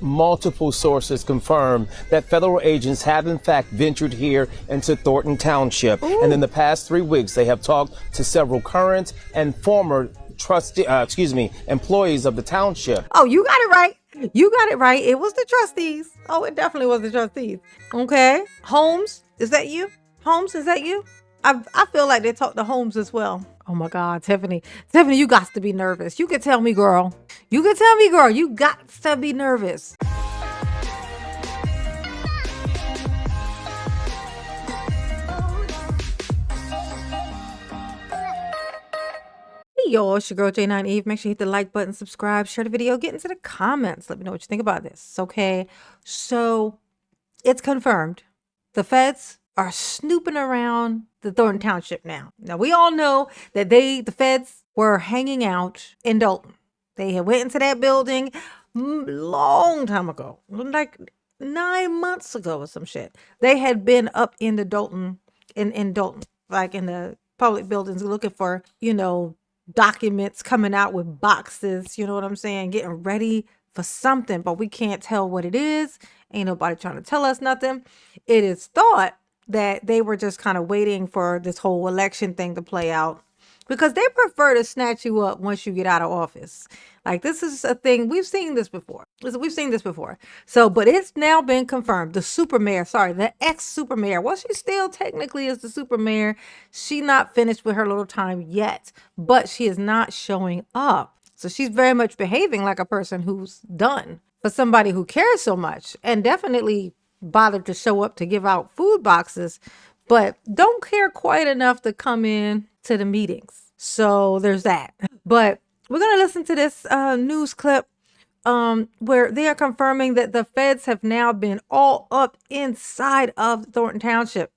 multiple sources confirm that federal agents have in fact ventured here into Thornton Township. And in the past 3 weeks, they have talked to several current and former employees of the township. Oh, you got it right. You got it right. It was the trustees. Oh, it definitely was the trustees. Okay. Holmes, is that you? Holmes, is that you? I feel like they talked to Holmes as well. Oh my God, Tiffany. Tiffany, you got to be nervous. You can tell me, girl. You can tell me, girl. You got to be nervous. Hey, y'all, it's your girl J9 Eve. Make sure you hit the like button, subscribe, share the video, get into the comments. Let me know what you think about this. Okay. So it's confirmed. The feds are snooping around the Thornton Township now. Now, we all know that the feds were hanging out in Dalton. They had went into that building long time ago, like 9 months ago or some shit. They had been up in the Dalton, in Dalton, like in the public buildings looking for, documents, coming out with boxes, you know what I'm saying? Getting ready for something, but we can't tell what it is. Ain't nobody trying to tell us nothing. It is thought that they were just kind of waiting for this whole election thing to play out because they prefer to snatch you up once you get out of office. Like, this is a thing. We've seen this before. So, but it's now been confirmed. The ex-super mayor. Well, she still technically is the super mayor. She not finished with her little time yet, but she is not showing up. So she's very much behaving like a person who's done. For somebody who cares so much and definitely bothered to show up to give out food boxes, but don't care quite enough to come in to the meetings. So there's that. But we're going to listen to this news clip where they are confirming that the feds have now been all up inside of Thornton Township.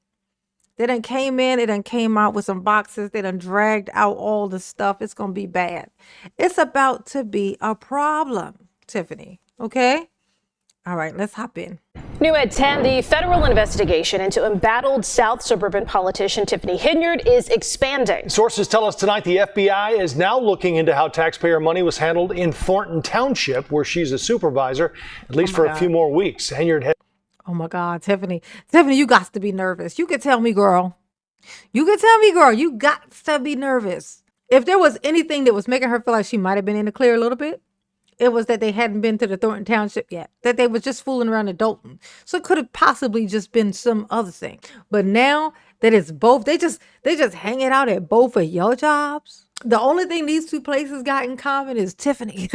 They done came in, they done came out with some boxes, they done dragged out all the stuff. It's going to be bad. It's about to be a problem, Tiffany. Okay? All right, let's hop in. New at 10, the federal investigation into embattled South suburban politician Tiffany Henyard is expanding. Sources tell us tonight the FBI is now looking into how taxpayer money was handled in Thornton Township, where she's a supervisor, at least for a few more weeks. Oh my God, Tiffany. Tiffany, you got to be nervous. You can tell me, girl. You can tell me, girl. You got to be nervous. If there was anything that was making her feel like she might have been in the clear a little bit, it was that they hadn't been to the Thornton Township yet, that they were just fooling around in Dalton. So it could have possibly just been some other thing. But now that it's both, they just hanging out at both of your jobs. The only thing these two places got in common is Tiffany.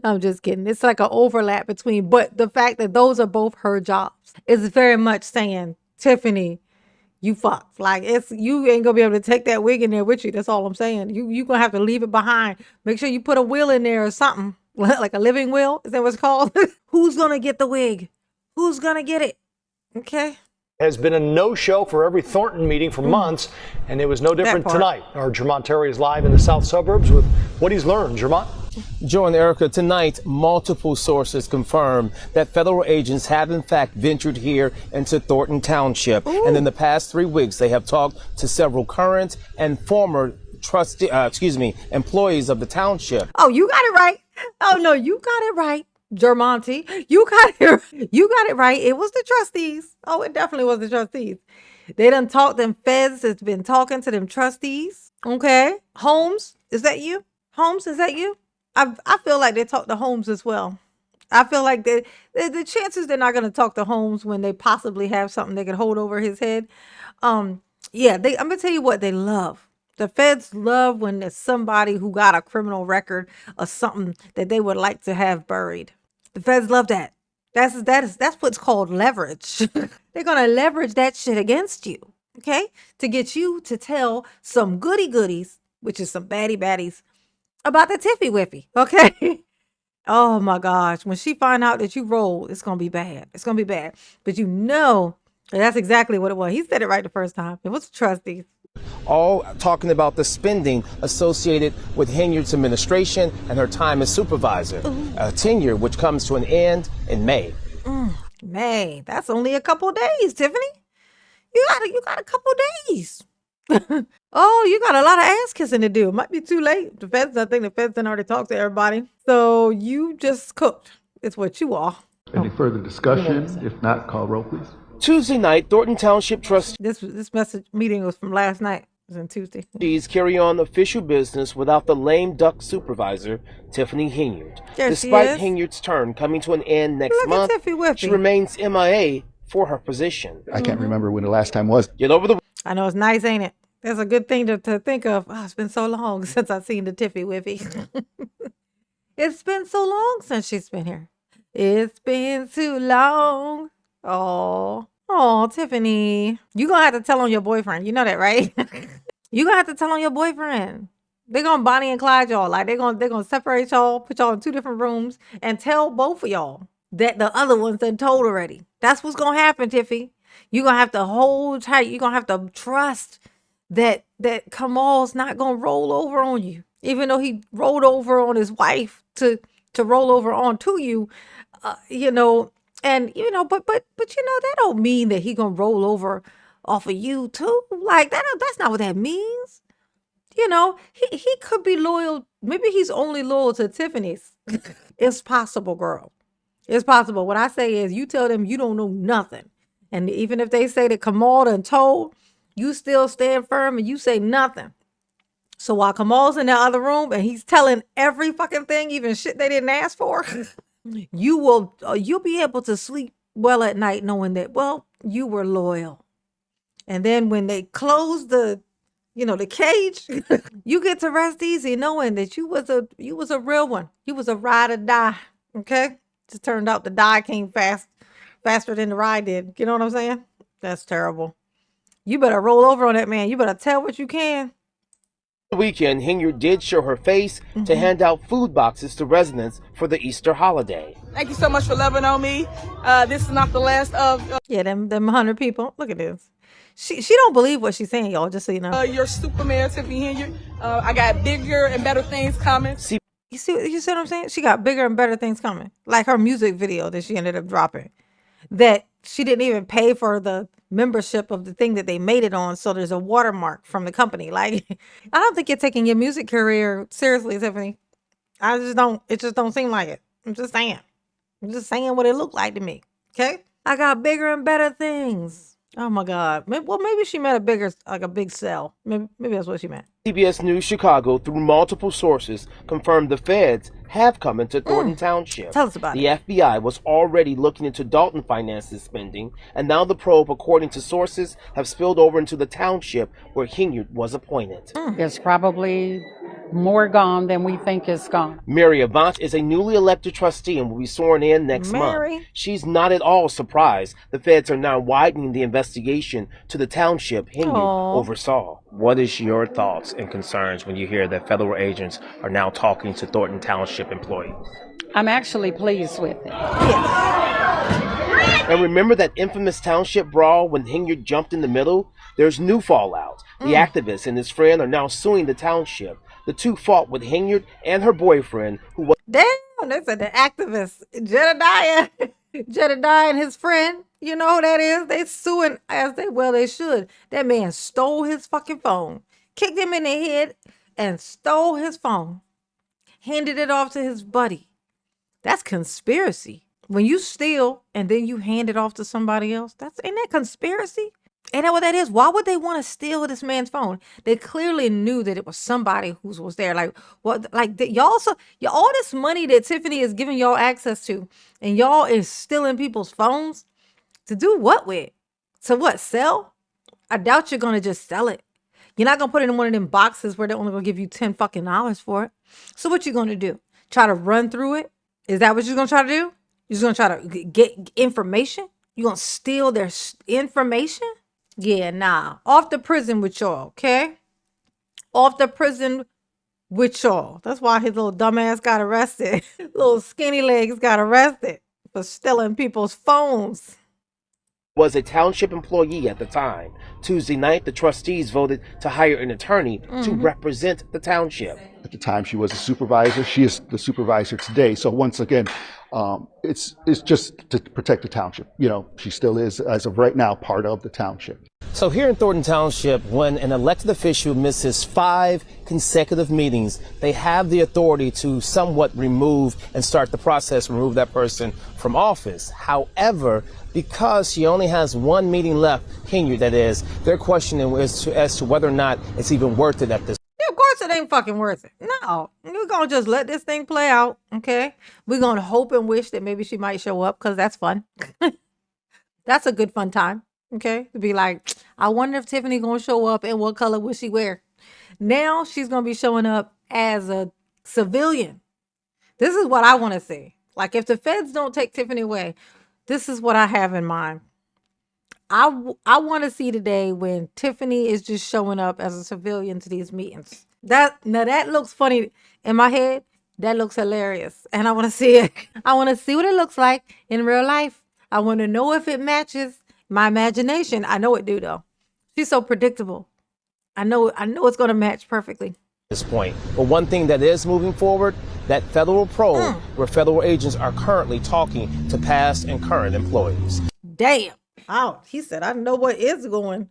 I'm just kidding. It's like an overlap between, but the fact that those are both her jobs is very much saying, Tiffany, you fucked. Like, you ain't gonna be able to take that wig in there with you. That's all I'm saying. You gonna have to leave it behind. Make sure you put a will in there or something. Like a living will? Is that what it's called? Who's going to get the wig? Who's going to get it? Okay. Has been a no-show for every Thornton meeting for months, and it was no different tonight. Our Jermont Terry is live in the south suburbs with what he's learned. Jermont? Joe and Erica, tonight, multiple sources confirm that federal agents have in fact ventured here into Thornton Township. And in the past 3 weeks, they have talked to several current and former employees of the township. Oh, you got it right. Oh no, you got it right, Jermonte. You got it right. It was the trustees. Oh, it definitely was the trustees. They done talked, them feds has been talking to them trustees. Okay. Holmes, is that you? Holmes, is that you? I feel like they talked to Holmes as well. I feel like the chances they're not going to talk to Holmes when they possibly have something they can hold over his head. I'm going to tell you what they love. The feds love when there's somebody who got a criminal record or something that they would like to have buried. The feds love that. That's what's called leverage. They're going to leverage that shit against you, okay? To get you to tell some goodies, which is some baddies, about the Tiffy Whiffy, okay? Oh my gosh. When she find out that you rolled, it's going to be bad. It's going to be bad. But that's exactly what it was. He said it right the first time. It was the trustees. All talking about the spending associated with Henyard's administration and her time as supervisor, a tenure which comes to an end in May. May, that's only a couple of days, Tiffany. You got a couple of days. Oh, you got a lot of ass kissing to do. It might be too late. I think the feds done already talked to everybody. So you just cooked. It's what you are. Any further discussion? If not, call roll, please. Tuesday night, Thornton Township This message meeting was from last night. It was on Tuesday. trustees carry on official business without the lame duck supervisor, Tiffany Henyard. There Despite she is. Henyard's term coming to an end next Look at month, Tiffy Whippy. she remains MIA for her position. I can't remember when the last time was. Yet over the I know it's nice, ain't it? That's a good thing to think of. Oh, it's been so long since I've seen the Tiffy Whippy. It's been so long since she's been here. It's been too long. Oh, Tiffany. You gonna have to tell on your boyfriend. You know that, right? You gonna have to tell on your boyfriend. They're gonna Bonnie and Clyde y'all. Like they're gonna separate y'all, put y'all in 2 different rooms, and tell both of y'all that the other one's done told already. That's what's gonna happen, Tiffy. You're gonna have to hold tight. You're gonna have to trust that Kamal's not gonna roll over on you. Even though he rolled over on his wife to roll over onto you, you know, and you know, but you know, that don't mean that he gonna roll over off of you too. Like that's not what that means. You know, he could be loyal. Maybe he's only loyal to Tiffany's. It's possible, girl. It's possible. What I say is you tell them you don't know nothing. And even if they say that Kamal done told, you still stand firm and you say nothing. So while Kamal's in the other room and he's telling every fucking thing, even shit they didn't ask for, you'll be able to sleep well at night knowing that, well, you were loyal. And then when they close the cage, you get to rest easy knowing that you was a real one. You was a ride or die. Okay? Just turned out the die came faster than the ride did. You know what I'm saying? That's terrible. You better roll over on that man. You better tell what you can. weekend, Henyard did show her face to hand out food boxes to residents for the Easter holiday. Thank you so much for loving on me. This is not the last of Yeah, them 100 people. Look at this. She don't believe what she's saying, y'all, just so you know. your Superman, Tiffany Henyard. I got bigger and better things coming. You see what I'm saying? She got bigger and better things coming. Like her music video that she ended up dropping. That she didn't even pay for the membership of the thing that they made it on. So there's a watermark from the company. Like, I don't think you're taking your music career seriously, Tiffany. It just don't seem like it. I'm just saying what it looked like to me. Okay? I got bigger and better things. Oh my God. Well, maybe she meant a big cell. Maybe that's what she meant. CBS News Chicago, through multiple sources, confirmed the feds have come into Thornton Township. Tell us about it. The FBI was already looking into Dalton finances spending, and now the probe, according to sources, have spilled over into the township where Henyard was appointed. It's probably more gone than we think is gone. Mary Avant is a newly elected trustee and will be sworn in next month. She's not at all surprised. The feds are now widening the investigation to the township Henyard oversaw. What is your thoughts and concerns when you hear that federal agents are now talking to Thornton Township employees? I'm actually pleased with it. And remember that infamous township brawl when Henyard jumped in the middle? There's new fallout. The activist and his friend are now suing the township. The two fought with Henyard and her boyfriend, who was... Damn, they said the activist, Jedediah and his friend. You know who that is? They suing they should. That man stole his fucking phone, kicked him in the head, and stole his phone. Handed it off to his buddy. That's conspiracy. When you steal and then you hand it off to somebody else, ain't that conspiracy? Ain't that what that is? Why would they want to steal this man's phone? They clearly knew that it was somebody who was there. Like, what? Like, y'all all this money that Tiffany is giving y'all access to, and y'all is stealing people's phones to do what with? To what? Sell? I doubt you're gonna just sell it. You're not gonna put it in one of them boxes where they're only gonna give you $10 fucking for it. So what you gonna do? Try to run through it? Is that what you're gonna try to do? You're just gonna try to get information? You gonna steal their information? Yeah, nah. Off to prison with y'all, okay? Off to prison with y'all. That's why his little dumbass got arrested. Little skinny legs got arrested for stealing people's phones. Was a township employee at the time. Tuesday night, the trustees voted to hire an attorney to represent the township. At the time, she was a supervisor. She is the supervisor today. So once again, it's just to protect the township. You know, she still is, as of right now, part of the township. So here in Thornton Township, when an elected official misses 5 consecutive meetings, they have the authority to somewhat remove and start the process, remove that person from office. However, because she only has 1 meeting left, Henyard that is, they're questioning as to whether or not it's even worth it at this. Yeah, of course it ain't fucking worth it. No, we're gonna just let this thing play out, okay? We're gonna hope and wish that maybe she might show up because that's fun. That's a good fun time, okay? To be like, I wonder if Tiffany gonna show up and what color will she wear? Now she's gonna be showing up as a civilian. This is what I want to see. Like, if the feds don't take Tiffany away, this is what I have in mind. I want to see today when Tiffany is just showing up as a civilian to these meetings. That looks funny in my head. That looks hilarious. And I want to see it. I want to see what it looks like in real life. I want to know if it matches my imagination. I know it do though. She's so predictable. I know it's going to match perfectly. This point. But one thing that is moving forward, that federal probe where federal agents are currently talking to past and current employees. Damn. Oh, he said, I know what is going.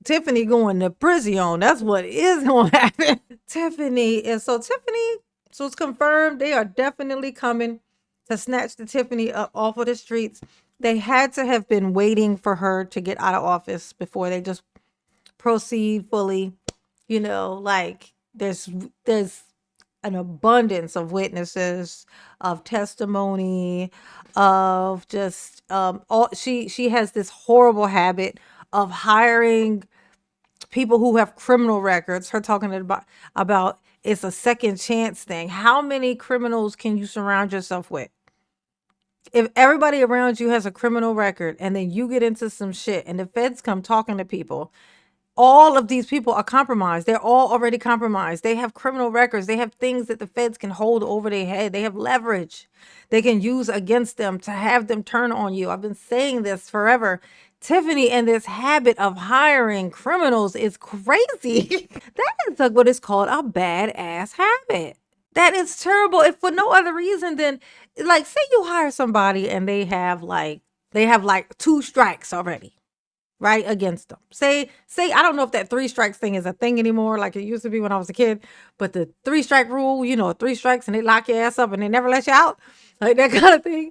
Tiffany going to prison. That's what is going to happen. Tiffany, so it's confirmed they are definitely coming to snatch the Tiffany up off of the streets. They had to have been waiting for her to get out of office before they just proceed fully. You know, like there's an abundance of witnesses, of testimony, of just she has this horrible habit of hiring people who have criminal records. Her talking about it's a second chance thing. How many criminals can you surround yourself with? If everybody around you has a criminal record and then you get into some shit and the feds come talking to people, all of these people are compromised. They're all already compromised. They have criminal records. They have things that the feds can hold over their head. They have leverage they can use against them to have them turn on you. I've been saying this forever. Tiffany and this habit of hiring criminals is crazy. That is like what is called a badass habit. That is terrible. If for no other reason than, like, say you hire somebody and they have like 2 strikes already, right, against them. Say, I don't know if that 3 strikes thing is a thing anymore, like it used to be when I was a kid, but the 3 strike rule, 3 strikes and they lock your ass up and they never let you out, like that kind of thing.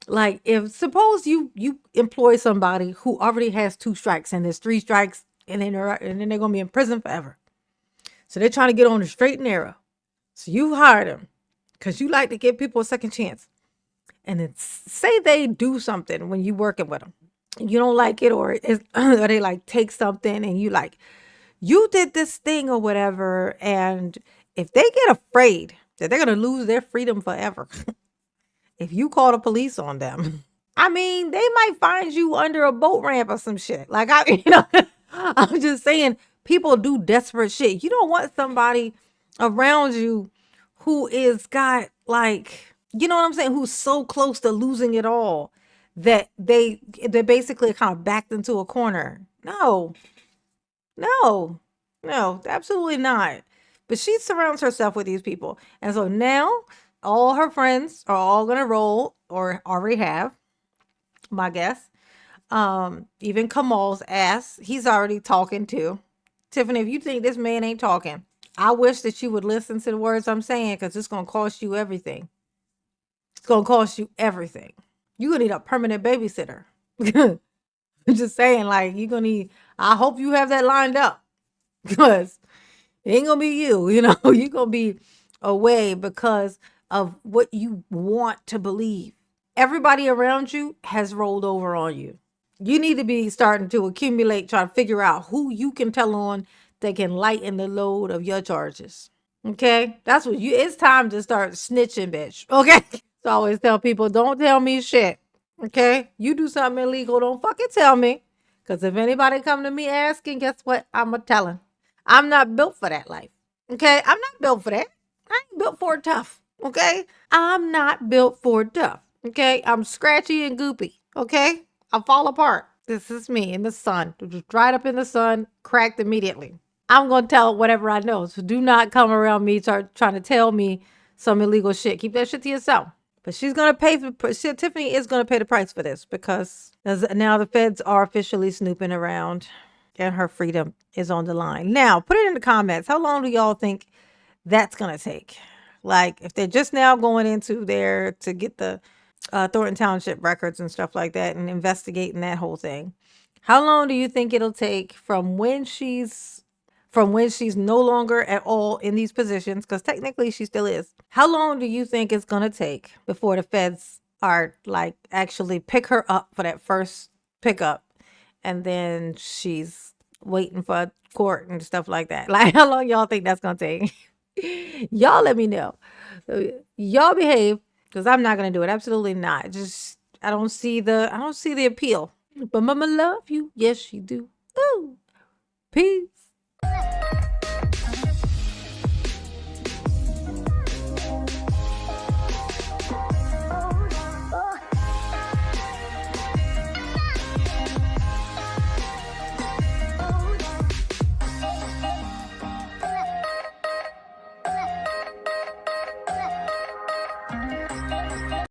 Like, if suppose you employ somebody who already has 2 strikes and there's 3 strikes and then they're gonna be in prison forever. So they're trying to get on the straight and narrow. So you hire them because you like to give people a second chance. And then say they do something when you working with them. You don't like it, or they like take something and you did this thing or whatever. And if they get afraid that they're going to lose their freedom forever, if you call the police on them, I mean, they might find you under a boat ramp or some shit. Like, I'm just saying, people do desperate shit. You don't want somebody around you who is got like, you know what I'm saying, who's so close to losing it all that they basically kind of backed into a corner. No, absolutely not. But she surrounds herself with these people. And so now all her friends are all going to roll, or already have, my guess. Even Kamal's ass, he's already talking too. Tiffany, if you think this man ain't talking, I wish that you would listen to the words I'm saying, because it's going to cost you everything. It's going to cost you everything. You're going to need a permanent babysitter. I'm just saying, like, you're going to need, I hope you have that lined up, because it ain't going to be you, you're going to be away because of what you want to believe. Everybody around you has rolled over on you. You need to be starting to accumulate, try to figure out who you can tell on that can lighten the load of your charges. Okay? That's what it's time to start snitching, bitch. Okay? So I always tell people, don't tell me shit. Okay? You do something illegal, don't fucking tell me. Because if anybody come to me asking, guess what? I'm a telling. I'm not built for that life. Okay? I'm not built for that. I ain't built for it tough. Okay? I'm not built for tough. Okay? I'm scratchy and goopy. Okay? I fall apart. This is me in the sun. Just dried up in the sun, cracked immediately. I'm going to tell whatever I know. So do not come around me trying to tell me some illegal shit. Keep that shit to yourself. But she's going to pay for shit. Tiffany is going to pay the price for this, because now the feds are officially snooping around. and her freedom is on the line. Now, put it in the comments. How long do y'all think that's going to take? Like, if they're just now going into there to get the Thornton Township records and stuff like that and investigating that whole thing, how long do you think it'll take from when she's no longer at all in these positions, because technically she still is? How long do you think it's going to take before the feds are like actually pick her up for that first pickup, and then she's waiting for court and stuff like that? Like, how long y'all think that's going to take? Y'all let me know. Y'all behave, because I'm not going to do it. Absolutely not. Just, I don't see the appeal. But mama love you. Yes, she do. Ooh. Peace.